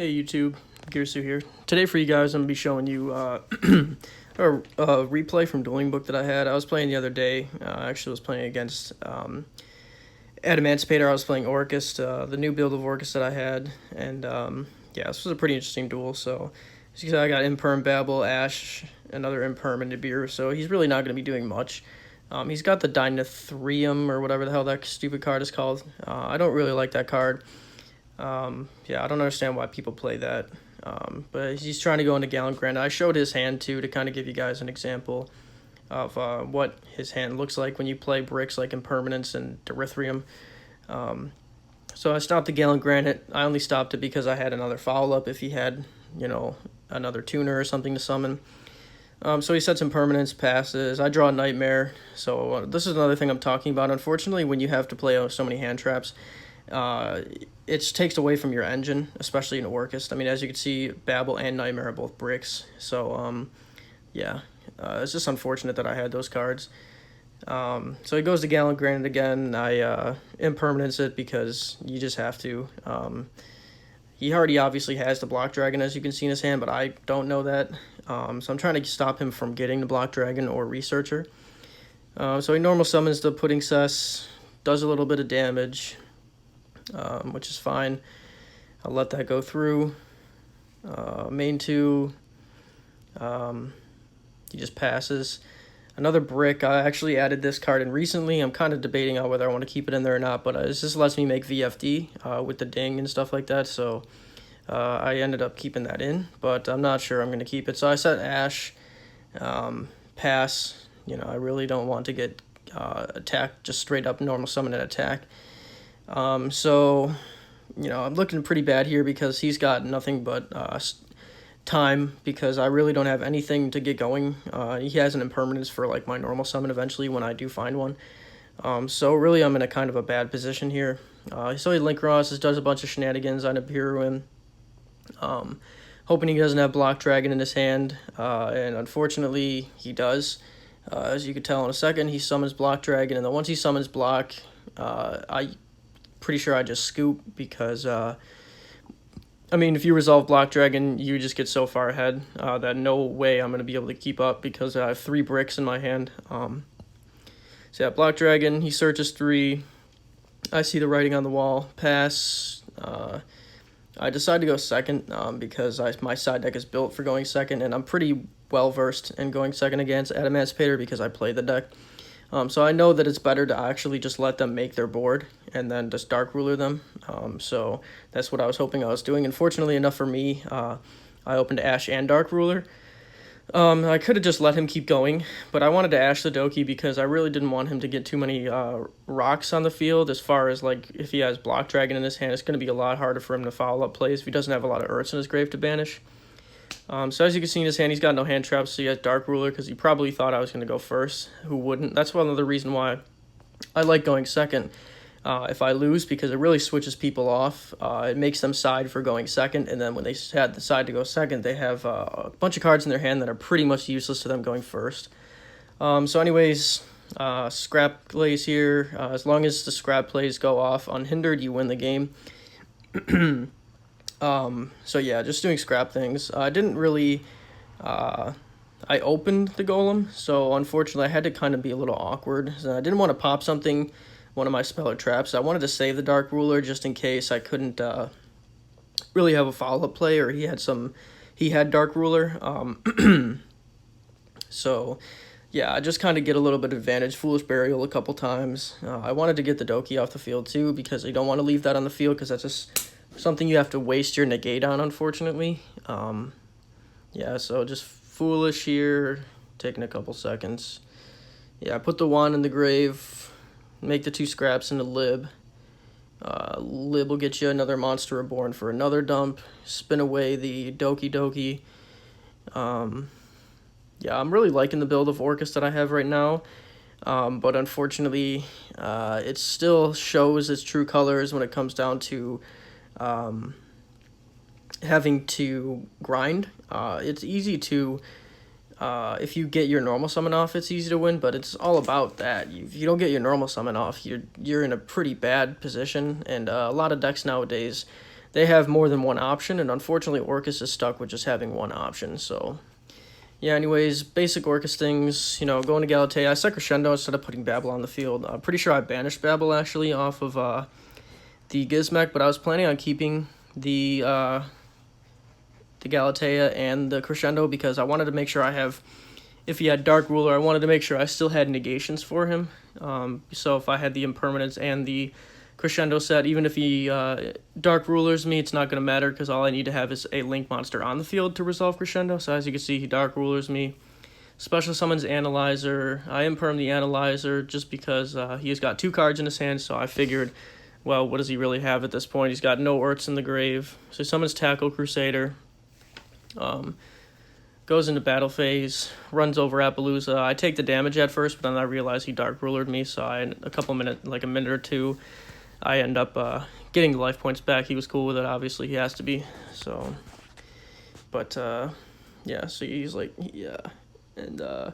Hey YouTube, Gearsu here. Today for you guys, I'm going to be showing you a replay from Dueling Book that I had. I was playing the other day. I actually was playing against Adamancipator. I was playing Orcust, the new build of Orcust that I had. And yeah, this was a pretty interesting duel. So as you can see, I got Imperm, Babel, Ash, another Imperm, and Nibiru. So he's really not going to be doing much. He's got the Dinotherium or whatever the hell that stupid card is called. I don't really like that card. Yeah, I don't understand why people play that. But he's trying to go into Gallon Grand. I showed his hand too to kind of give you guys an example of what his hand looks like when you play bricks like Impermanence and Derithrium. So I stopped the Gallon Granite. I only stopped it because I had another follow-up if he had, you know, another tuner or something to summon. So he sets Impermanence, passes. I draw a Nightmare. So this is another thing I'm talking about. Unfortunately, when you have to play so many hand traps, it takes away from your engine, especially in Orcust. I mean, as you can see, Babel and Nightmare are both bricks. So, yeah, it's just unfortunate that I had those cards. So he goes to Gallon Granite again. I Impermanence it because you just have to. He already obviously has the Block Dragon, as you can see in his hand, but I don't know that. So I'm trying to stop him from getting the Block Dragon or Researcher. So he normal summons the Pudding Cess, does a little bit of damage, which is fine. I'll let that go through. Main 2, he just passes. Another brick. I actually added this card in recently. I'm kind of debating on whether I want to keep it in there or not, but this just lets me make VFD with the ding and stuff like that, so I ended up keeping that in, but I'm not sure I'm going to keep it. So I set Ash, pass. You know, I really don't want to get attacked, just straight up normal summon and attack. So, you know, I'm looking pretty bad here because he's got nothing but time, because I really don't have anything to get going. He has an Impermanence for like my normal summon eventually when I do find one. So really I'm in a kind of a bad position here. So he Link Ross does a bunch of shenanigans on Nibiru, hoping he doesn't have Block Dragon in his hand, and unfortunately he does. As you can tell in a second, he summons Block Dragon, and then once he summons Block, I pretty sure I just scoop because, I mean, if you resolve Block Dragon, you just get so far ahead that no way I'm going to be able to keep up because I have 3 bricks in my hand. So yeah, Block Dragon, he searches 3. I see the writing on the wall. Pass. I decide to go second because my side deck is built for going second, and I'm pretty well versed in going second against Adamancipator because I play the deck. So I know that it's better to actually just let them make their board and then just Dark Ruler them. So that's what I was hoping I was doing. Unfortunately enough for me, I opened Ash and Dark Ruler. I could have just let him keep going, but I wanted to Ash the Doki because I really didn't want him to get too many rocks on the field. As far as, like, if he has Block Dragon in his hand, it's going to be a lot harder for him to follow up plays if he doesn't have a lot of Earths in his grave to banish. So as you can see in his hand, he's got no hand traps, so he has Dark Ruler because he probably thought I was going to go first. Who wouldn't? That's one of the reasons why I like going second if I lose, because it really switches people off. It makes them side for going second, and then when they decide to go second, they have a bunch of cards in their hand that are pretty much useless to them going first. So anyways, scrap plays here. As long as the scrap plays go off unhindered, you win the game. So yeah, just doing scrap things. I didn't really, I opened the golem, so unfortunately I had to kind of be a little awkward. So I didn't want to pop something, one of my speller traps. I wanted to save the Dark Ruler just in case I couldn't, really have a follow-up play, or he had Dark Ruler. So yeah, I just kind of get a little bit of advantage. Foolish Burial a couple times. I wanted to get the Doki off the field too, because you don't want to leave that on the field, because that's just something you have to waste your negate on, unfortunately. Yeah, so just Foolish here, taking a couple seconds. Yeah, I put the 1 in the grave, make the 2 scraps into Lib. Lib will get you another Monster Reborn for another dump. Spin away the Doki Doki. Yeah, I'm really liking the build of Orcust that I have right now. But unfortunately, it still shows its true colors when it comes down to having to grind. It's easy to, if you get your normal summon off, it's easy to win, but it's all about that. If you don't get your normal summon off, you're in a pretty bad position, and a lot of decks nowadays, they have more than one option, and unfortunately Orcust is stuck with just having one option. So yeah, anyways, basic Orcust things, you know, going to Galatea. I set Crescendo instead of putting Babel on the field. I'm pretty sure I banished Babel actually off of the Gizmek, but I was planning on keeping the Galatea and the Crescendo because I wanted to make sure I have, if he had Dark Ruler, I wanted to make sure I still had negations for him. So if I had the Impermanence and the Crescendo set, even if he Dark Rulers me, it's not going to matter because all I need to have is a Link monster on the field to resolve Crescendo. So as you can see, he Dark Rulers me. Special summons Analyzer. I Imperm the Analyzer just because he has got 2 cards in his hand, so I figured, well, what does he really have at this point? He's got no Urts in the grave. So he summons Tackle Crusader. Goes into battle phase, runs over Appaloosa. I take the damage at first, but then I realize he Dark Rulered me, so a minute or two, I end up getting the life points back. He was cool with it, obviously, he has to be, so, but, yeah, so he's like, yeah, and,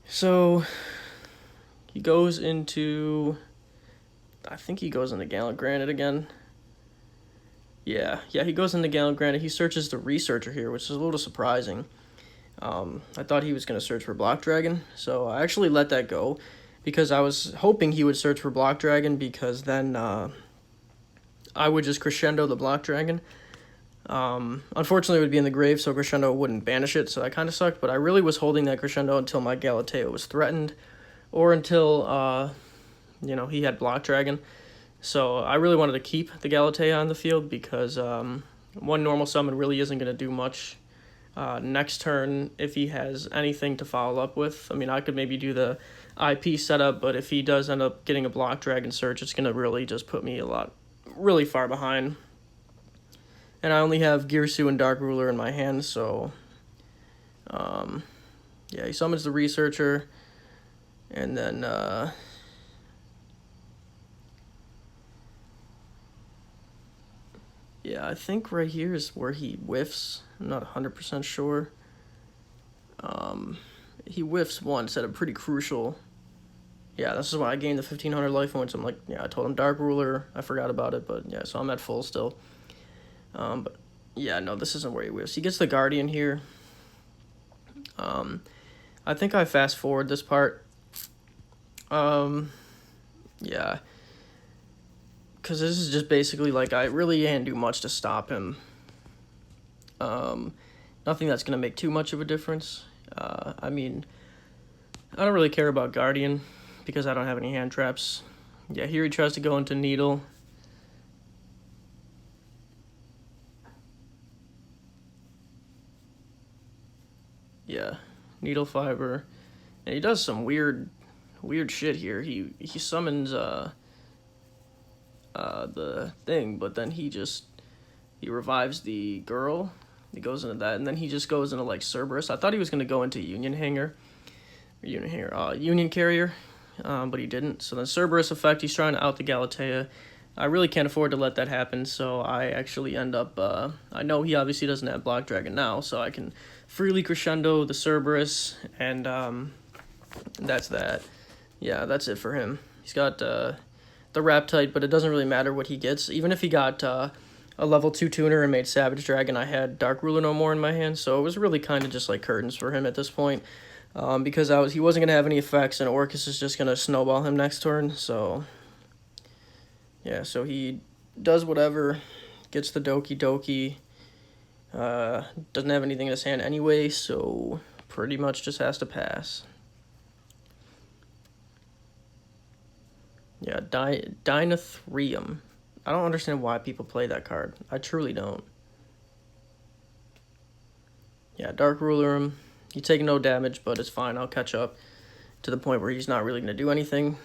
so, he goes into, I think he goes into Gallant Granite again. Yeah, he goes into Gallant Granite. He searches the Researcher here, which is a little surprising. I thought he was going to search for Block Dragon, so I actually let that go because I was hoping he would search for Block Dragon because then I would just Crescendo the Block Dragon. Unfortunately, it would be in the grave, so Crescendo wouldn't banish it, so that kind of sucked, but I really was holding that Crescendo until my Galatea was threatened or until, you know, he had Block Dragon. So I really wanted to keep the Galatea on the field because one normal summon really isn't going to do much next turn if he has anything to follow up with. I mean, I could maybe do the IP setup, but if he does end up getting a Block Dragon search, it's going to really just put me really far behind. And I only have Girsu and Dark Ruler in my hand, so yeah, he summons the Researcher, and then yeah, I think right here is where he whiffs. I'm not 100% sure. He whiffs once at a pretty crucial. Yeah, this is why I gained the 1,500 life points. I'm like, yeah, I told him Dark Ruler. I forgot about it, but yeah, so I'm at full still. But yeah, no, this isn't where he whiffs. He gets the Guardian here. I think I fast forward this part. Yeah. Because this is just basically, like, I really can't do much to stop him. Nothing that's going to make too much of a difference. I mean, I don't really care about Guardian because I don't have any hand traps. Yeah, here he tries to go into Needle. Yeah, Needle Fiber. And he does some weird shit here. He summons, the thing, but then he revives the girl. He goes into that, and then he just goes into like Cerberus. I thought he was gonna go into Union Carrier, but he didn't. So then Cerberus effect, he's trying to out the Galatea. I really can't afford to let that happen, so I actually end up, I know he obviously doesn't have Block Dragon now, so I can freely Crescendo the Cerberus, and that's that. Yeah, that's it for him. He's got the Raptite, but it doesn't really matter what he gets. Even if he got a level 2 tuner and made Savage Dragon, I had Dark Ruler no more in my hand, so it was really kind of just like curtains for him at this point. Because he wasn't going to have any effects, and Orcust is just going to snowball him next turn, so yeah, so he does whatever, gets the Doki Doki, doesn't have anything in his hand anyway, so pretty much just has to pass. Yeah, Dinothrium. I don't understand why people play that card. I truly don't. Yeah, Dark Ruler him. You take no damage, but it's fine. I'll catch up to the point where he's not really going to do anything.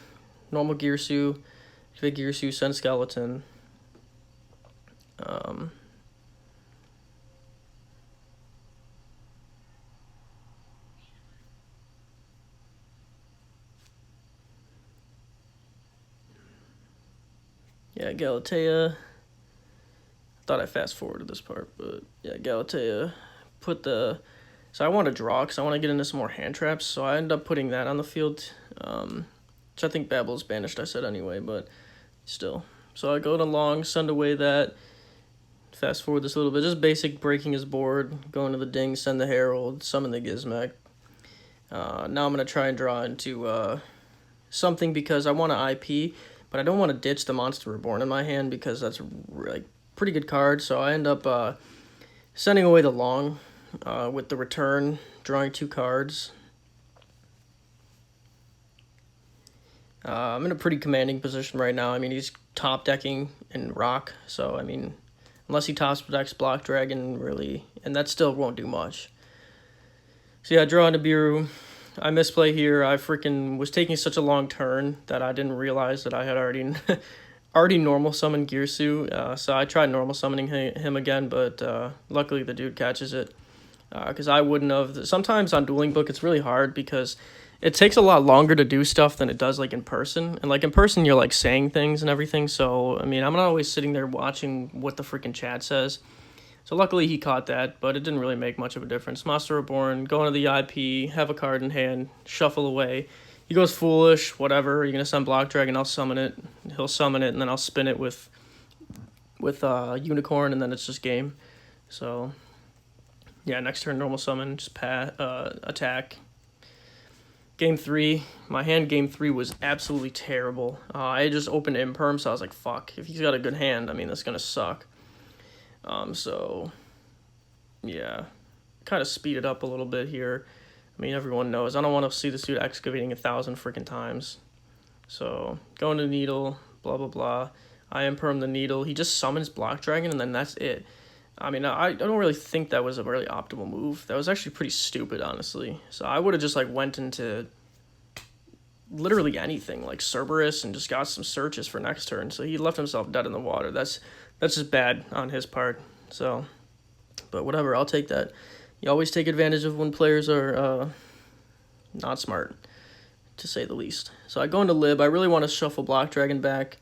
Normal Girsu. Big Girsu, send Skeleton. Yeah, Galatea. Thought I fast forwarded this part, but yeah, Galatea put the. So I want to draw because I want to get into some more hand traps. So I end up putting that on the field, which I think Babel's banished. I said anyway, but still. So I go to long, send away that. Fast forward this a little bit, just basic breaking his board, going to the ding, send the herald, summon the gizmek. Now I'm going to try and draw into something because I want to IP, but I don't want to ditch the Monster Reborn in my hand because that's a really pretty good card. So I end up sending away the long with the return, drawing 2 cards. I'm in a pretty commanding position right now. I mean, he's top decking in rock, so I mean, unless he top decks Block Dragon, really, and that still won't do much. So yeah, I draw into Biru. I misplay here. I freaking was taking such a long turn that I didn't realize that I had already normal summoned Girsu. So I tried normal summoning him again, but luckily the dude catches it. Because I wouldn't have. Sometimes on Dueling Book it's really hard because it takes a lot longer to do stuff than it does like in person. And like in person you're like saying things and everything. So I mean I'm not always sitting there watching what the freaking chat says. So luckily he caught that, but it didn't really make much of a difference. Monster Reborn, go into the IP, have a card in hand, shuffle away. He goes foolish, whatever. You're gonna send Block Dragon, I'll summon it. He'll summon it, and then I'll spin it with Unicorn, and then it's just game. So yeah, next turn normal summon, just attack. Game 3, my hand game 3 was absolutely terrible. I just opened Imperm, so I was like, fuck, if he's got a good hand, I mean, that's gonna suck. So, yeah, kind of speed it up a little bit here. I mean, everyone knows. I don't want to see this dude excavating 1,000 freaking times. So, going to Needle, blah, blah, blah. I Imperm the Needle. He just summons Block Dragon, and then that's it. I mean, I don't really think that was a really optimal move. That was actually pretty stupid, honestly. So, I would have just, like, went into literally anything, like Cerberus, and just got some searches for next turn. So, he left himself dead in the water. That's just bad on his part. So, but whatever, I'll take that. You always take advantage of when players are not smart, to say the least. So I go into Lib. I really want to shuffle Block Dragon back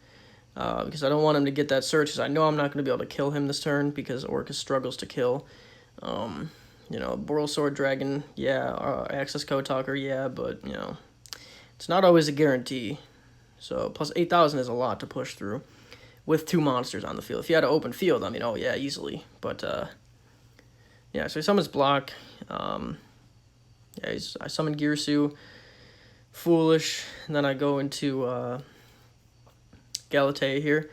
because I don't want him to get that search, because I know I'm not going to be able to kill him this turn because Orcust struggles to kill. You know, Boral Sword Dragon, yeah, Access Code Talker, yeah, but, you know, it's not always a guarantee. So, plus 8,000 is a lot to push through with 2 monsters on the field. If you had an open field, I mean, oh yeah, easily. But, yeah, so he summons Block. Yeah, I summon Girsu, Foolish, and then I go into Galatea here.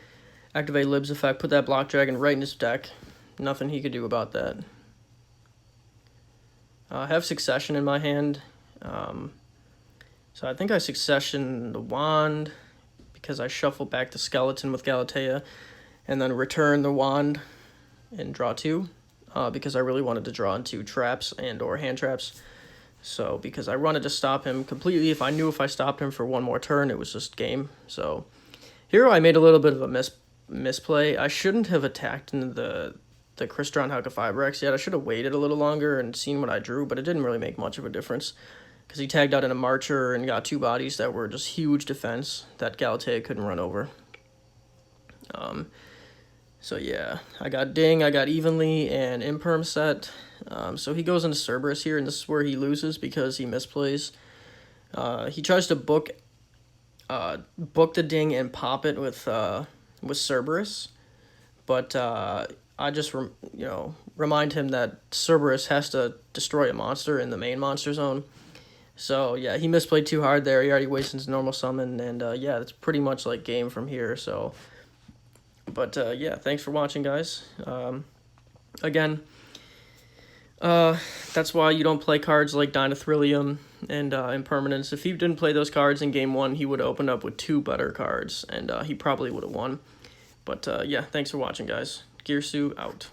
Activate Lib's effect, put that Block Dragon right in his deck. Nothing he could do about that. I have Succession in my hand. So I think I Succession the Wand, because I shuffle back the Skeleton with Galatea, and then return the Wand and draw 2, because I really wanted to draw into traps and or hand traps. So because I wanted to stop him completely. If I stopped him for one more turn, it was just game. So here I made a little bit of a misplay. I shouldn't have attacked into the Crystron Halka-Fibrex yet. I should have waited a little longer and seen what I drew, but it didn't really make much of a difference, because he tagged out in a Marcher and got 2 bodies that were just huge defense that Galatea couldn't run over. So yeah, I got Ding, I got Evenly, and Imperm set. So he goes into Cerberus here, and this is where he loses because he misplays. He tries to book the Ding and pop it with Cerberus, but I just remind him that Cerberus has to destroy a monster in the main monster zone. So yeah, he misplayed too hard there. He already wasted his normal summon, and yeah, that's pretty much like game from here. So, but yeah, thanks for watching, guys. Again, that's why you don't play cards like Dynathrilium and Impermanence. If he didn't play those cards in game 1, he would have opened up with 2 better cards, and he probably would have won. But yeah, thanks for watching, guys. Girsu out.